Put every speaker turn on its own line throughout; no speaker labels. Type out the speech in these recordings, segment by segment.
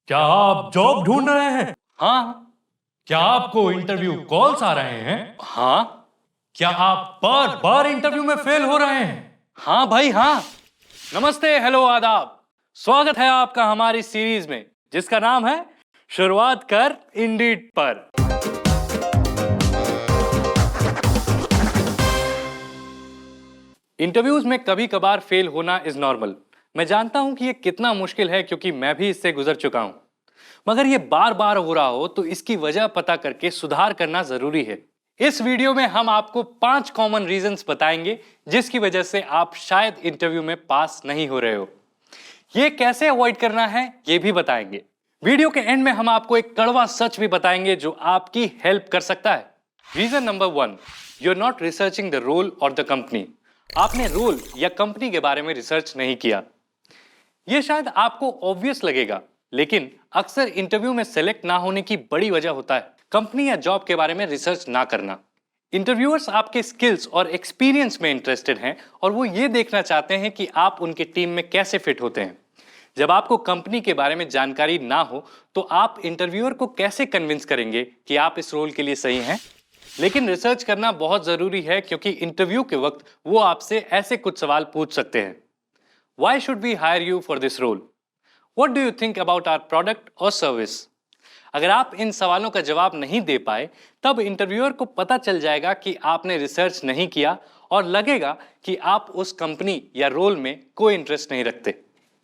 क्या आप जॉब ढूंढ रहे हैं?
हाँ।
क्या आपको इंटरव्यू कॉल्स आ रहे हैं?
हाँ।
क्या आप बार बार इंटरव्यू में फेल हो रहे हैं?
हाँ भाई हाँ। नमस्ते, हेलो, आदाब। स्वागत है आपका हमारी सीरीज में जिसका नाम है शुरुआत कर इंडीड पर। इंटरव्यूज में कभी कभार फेल होना इज नॉर्मल। मैं जानता हूं कि ये कितना मुश्किल है क्योंकि मैं भी इससे गुजर चुका हूं। मगर ये बार बार हो रहा हो तो इसकी वजह पता करके सुधार करना जरूरी है। इस वीडियो में हम आपको 5 कॉमन रीजंस बताएंगे जिसकी वजह से आप शायद इंटरव्यू में पास नहीं हो रहे हो। ये कैसे अवॉइड करना है ये भी बताएंगे। वीडियो के एंड में हम आपको एक कड़वा सच भी बताएंगे जो आपकी हेल्प कर सकता है। Reason number 1, you are not researching the role or the company. आपने रोल या कंपनी के बारे में रिसर्च नहीं किया। यह शायद आपको ऑब्वियस लगेगा, लेकिन अक्सर इंटरव्यू में सेलेक्ट ना होने की बड़ी वजह होता है कंपनी या जॉब के बारे में रिसर्च ना करना। इंटरव्यूअर्स आपके स्किल्स और एक्सपीरियंस में इंटरेस्टेड हैं और वो ये देखना चाहते हैं कि आप उनके टीम में कैसे फिट होते हैं। जब आपको कंपनी के बारे में जानकारी ना हो तो आप इंटरव्यूअर को कैसे कन्विंस करेंगे कि आप इस रोल के लिए सही हैं? लेकिन रिसर्च करना बहुत जरूरी है क्योंकि इंटरव्यू के वक्त वो आपसे ऐसे कुछ सवाल पूछ सकते हैं। Why should we hire you for this role? What do you think about our product or service? अगर आप इन सवालों का जवाब नहीं दे पाए तब इंटरव्यूअर को पता चल जाएगा कि आपने रिसर्च नहीं किया और लगेगा कि आप उस कंपनी या रोल में कोई इंटरेस्ट नहीं रखते।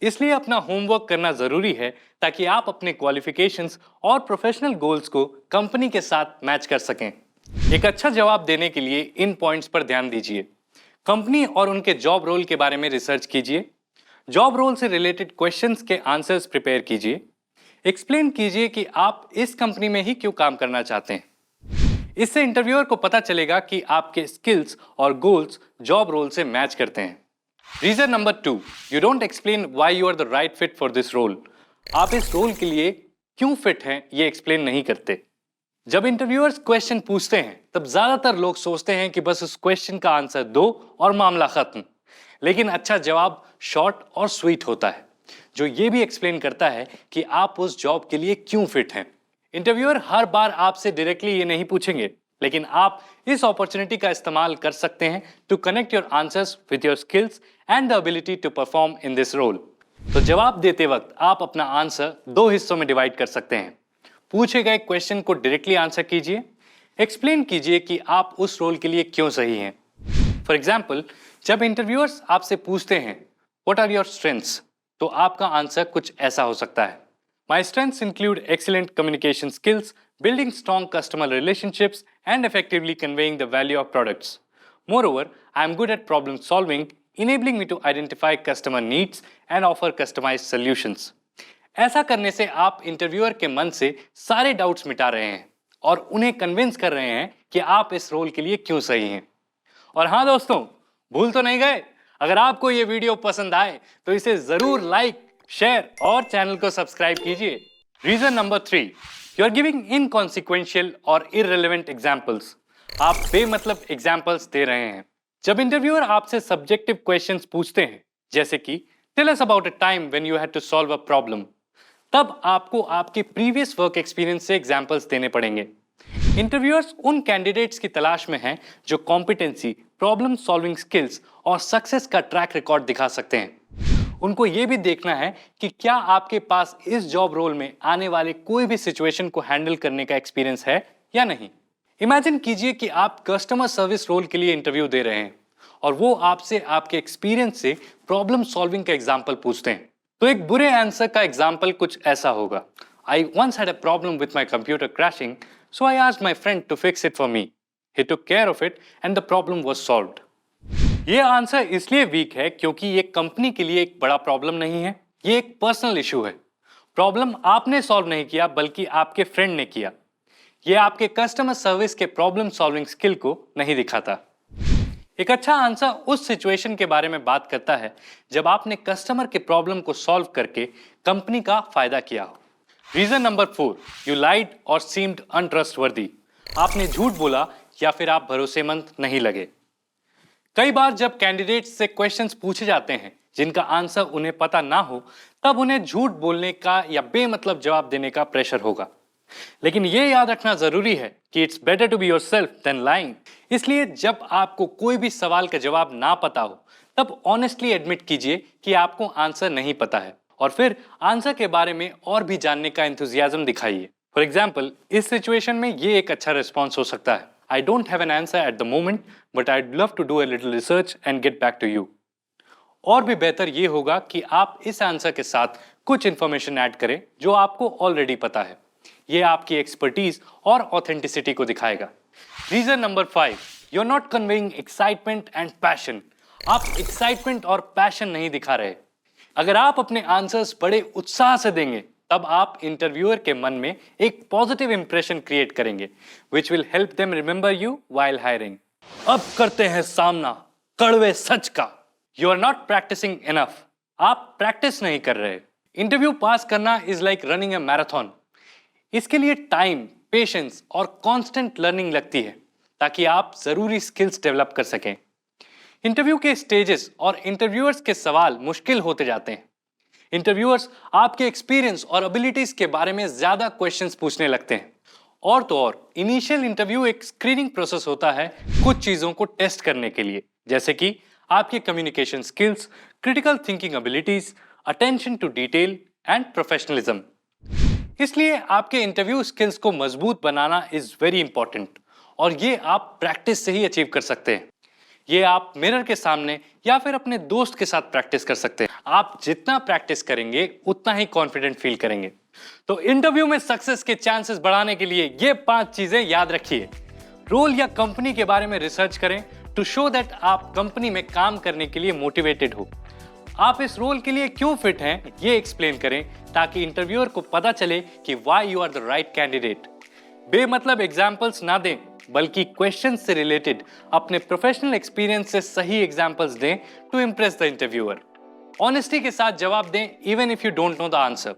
इसलिए अपना होमवर्क करना जरूरी है ताकि आप अपने क्वालिफिकेशंस और प्रोफेशनल गोल्स को कंपनी के साथ मैच कर सकें। एक अच्छा जवाब देने के लिए इन पॉइंट्स पर ध्यान दीजिए। कंपनी और उनके जॉब रोल के बारे में रिसर्च कीजिए। जॉब रोल से रिलेटेड क्वेश्चंस के आंसर्स प्रिपेयर कीजिए। एक्सप्लेन कीजिए कि आप इस कंपनी में ही क्यों काम करना चाहते हैं। इससे इंटरव्यूअर को पता चलेगा कि आपके स्किल्स और गोल्स जॉब रोल से मैच करते हैं। Reason number 2, you don't explain why you are the right fit for this role. आप इस रोल के लिए क्यों फिट हैं ये एक्सप्लेन नहीं करते। जब इंटरव्यूअर्स क्वेश्चन पूछते हैं तब ज्यादातर लोग सोचते हैं कि बस उस क्वेश्चन का आंसर दो और मामला खत्म। लेकिन अच्छा जवाब शॉर्ट और स्वीट होता है जो ये भी एक्सप्लेन करता है कि आप उस जॉब के लिए क्यों फिट हैं। इंटरव्यूअर हर बार आपसे डायरेक्टली ये नहीं पूछेंगे, लेकिन आप इस अपॉर्चुनिटी का इस्तेमाल कर सकते हैं to connect your answers with your skills and the ability to perform in this role. तो जवाब देते वक्त आप अपना आंसर 2 हिस्सों में डिवाइड कर सकते हैं। पूछे गए क्वेश्चन को डायरेक्टली आंसर कीजिए। एक्सप्लेन कीजिए कि आप उस रोल के लिए क्यों सही हैं। फॉर एग्जाम्पल, जब इंटरव्यूअर्स आपसे पूछते हैं व्हाट आर योर स्ट्रेंथ्स, तो आपका आंसर कुछ ऐसा हो सकता है। My strengths include excellent communication skills, building strong customer relationships, and effectively conveying the value of products. Moreover, I am good at problem solving, enabling me to identify customer needs and offer customized solutions. ऐसा करने से आप interviewer के मन से सारे doubts मिटा रहे हैं और उन्हें कन्विंस कर रहे हैं कि आप इस रोल के लिए क्यों सही हैं। और हाँ दोस्तों, भूल तो नहीं गए, अगर आपको ये वीडियो पसंद आए तो इसे जरूर लाइक, शेयर और चैनल को सब्सक्राइब कीजिए। Reason number 3, you are giving inconsequential or irrelevant examples. आप बेमतलब एग्जाम्पल्स दे रहे हैं। जब इंटरव्यूअर आपसे सब्जेक्टिव क्वेश्चंस पूछते हैं जैसे कि tell us about a time when you had to solve a problem, तब आपको आपके प्रीवियस वर्क एक्सपीरियंस से एग्जाम्पल्स देने पड़ेंगे। इंटरव्यूअर्स उन कैंडिडेट्स की तलाश में हैं जो कॉम्पिटेंसी, प्रॉब्लम सॉल्विंग स्किल्स और सक्सेस का ट्रैक रिकॉर्ड दिखा सकते हैं। उनको ये भी देखना है कि क्या आपके पास इस जॉब रोल में आने वाले कोई भी सिचुएशन को हैंडल करने का एक्सपीरियंस है या नहीं। इमेजिन कीजिए कि आप कस्टमर सर्विस रोल के लिए इंटरव्यू दे रहे हैं और वो आपसे आपके एक्सपीरियंस से प्रॉब्लम सॉल्विंग का एग्जाम्पल पूछते हैं। तो एक बुरे आंसर का एग्जाम्पल कुछ ऐसा होगा, I once had a problem with my computer crashing, so I asked my friend to fix it for me. He took care of it and the problem was solved. ये answer इसलिए week है क्योंकि ये company के लिए एक बड़ा problem नहीं है, ये एक पर्सनल इशू है। प्रॉब्लम आपने सॉल्व नहीं किया बल्कि आपके फ्रेंड ने किया। ये आपके कस्टमर सर्विस के प्रॉब्लम सॉल्विंग स्किल को नहीं दिखाता। एक अच्छा आंसर उस सिचुएशन के बारे में बात करता है जब आपने कस्टमर के प्रॉब्लम को सॉल्व करके कंपनी का फायदा किया हो। रीजन नंबर 4, यू लाइड और सीम्ड अनट्रस्टवर्दी। आपने झूठ बोला या फिर आप भरोसेमंद नहीं लगे। कई बार जब कैंडिडेट्स से क्वेश्चंस पूछे जाते हैं जिनका आंसर उन्हें पता ना हो, तब उन्हें झूठ बोलने का या बेमतलब जवाब देने का प्रेशर होगा। लेकिन ये याद रखना जरूरी है कि it's better to be yourself than lying. इसलिए जब आपको कोई भी सवाल का जवाब ना पता हो, तब ऑनेस्टली एडमिट कीजिए कि आपको आंसर नहीं पता है और फिर आंसर के बारे में और भी जानने का एंथुजियाज्म दिखाइए। फॉर एग्जाम्पल, इस सिचुएशन में ये एक अच्छा रिस्पॉन्स हो सकता है, I don't have an answer at the moment but I'd love to do a little research and get back to you। और भी बेहतर ये होगा कि आप इस आंसर के साथ कुछ इंफॉर्मेशन ऐड करें जो आपको ऑलरेडी पता है। ये आपकी एक्सपर्टीज और ऑथेंटिसिटी को दिखाएगा। Reason number 5, you are not conveying excitement and passion. आप एक्साइटमेंट और पैशन नहीं दिखा रहे। अगर आप अपने आंसर्स बड़े उत्साह से देंगे, तब आप इंटरव्यूअर के मन में एक पॉजिटिव इंप्रेशन क्रिएट करेंगे, which will help them remember you while hiring. अब करते हैं सामना कड़वे सच का। You are not practising enough. आप प्रैक्टिस नहीं कर रहे। इंटरव्यू पास करना is like running a marathon. इसके लिए टाइम, पेशेंस और कांस्टेंट लर्निंग लगती है ताकि आप जरूरी स्किल्स डेवलप कर सकें। इंटरव्यू के स्टेजेस और इंटरव्यूअर्स के सवाल मुश्किल होते जाते हैं। इंटरव्यूअर्स आपके एक्सपीरियंस और एबिलिटीज के बारे में ज्यादा क्वेश्चंस पूछने लगते हैं। और तो और इनिशियल इंटरव्यू एक स्क्रीनिंग प्रोसेस होता है कुछ चीजों को टेस्ट करने के लिए, जैसे कि आपके communication skills, critical thinking abilities, attention to detail and professionalism. इसलिए आपके इंटरव्यू स्किल्स को मजबूत बनाना इज वेरी इंपॉर्टेंट और ये आप प्रैक्टिस से ही अचीव कर सकते हैं। ये आप मिरर के सामने या फिर अपने दोस्त के साथ प्रैक्टिस कर सकते हैं। आप जितना प्रैक्टिस करेंगे उतना ही कॉन्फिडेंट फील करेंगे। तो इंटरव्यू में सक्सेस के चांसेस बढ़ाने के लिए ये 5 चीजें याद रखिए। रोल या कंपनी के बारे में रिसर्च करें टू शो दैट आप कंपनी में काम करने के लिए मोटिवेटेड हो। आप इस रोल के लिए क्यों फिट हैं ये एक्सप्लेन करें ताकि इंटरव्यूअर को पता चले कि why you are the right candidate. बेमतलब एग्जाम्पल्स ना दें, बल्कि क्वेश्चन से रिलेटेड अपने प्रोफेशनल एक्सपीरियंस से सही एग्जाम्पल्स दें to impress the interviewer. Honesty के साथ जवाब दें even if you don't know the answer.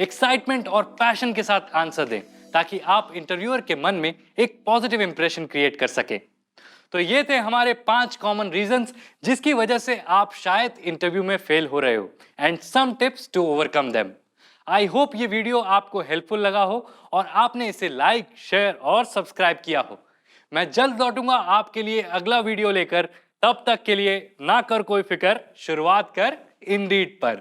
Excitement और पैशन के साथ आंसर दें ताकि आप इंटरव्यूअर के मन में एक पॉजिटिव इंप्रेशन क्रिएट कर सके। तो ये थे हमारे 5 कॉमन रीजंस जिसकी वजह से आप शायद इंटरव्यू में फेल हो रहे हो and some tips to overcome them. I hope ये वीडियो आपको हेल्पफुल लगा हो और आपने इसे लाइक, शेयर और सब्सक्राइब किया हो। मैं जल्द लौटूंगा आपके लिए अगला वीडियो लेकर। तब तक के लिए ना कर कोई फिक्र, शुरुआत कर इंडीड पर।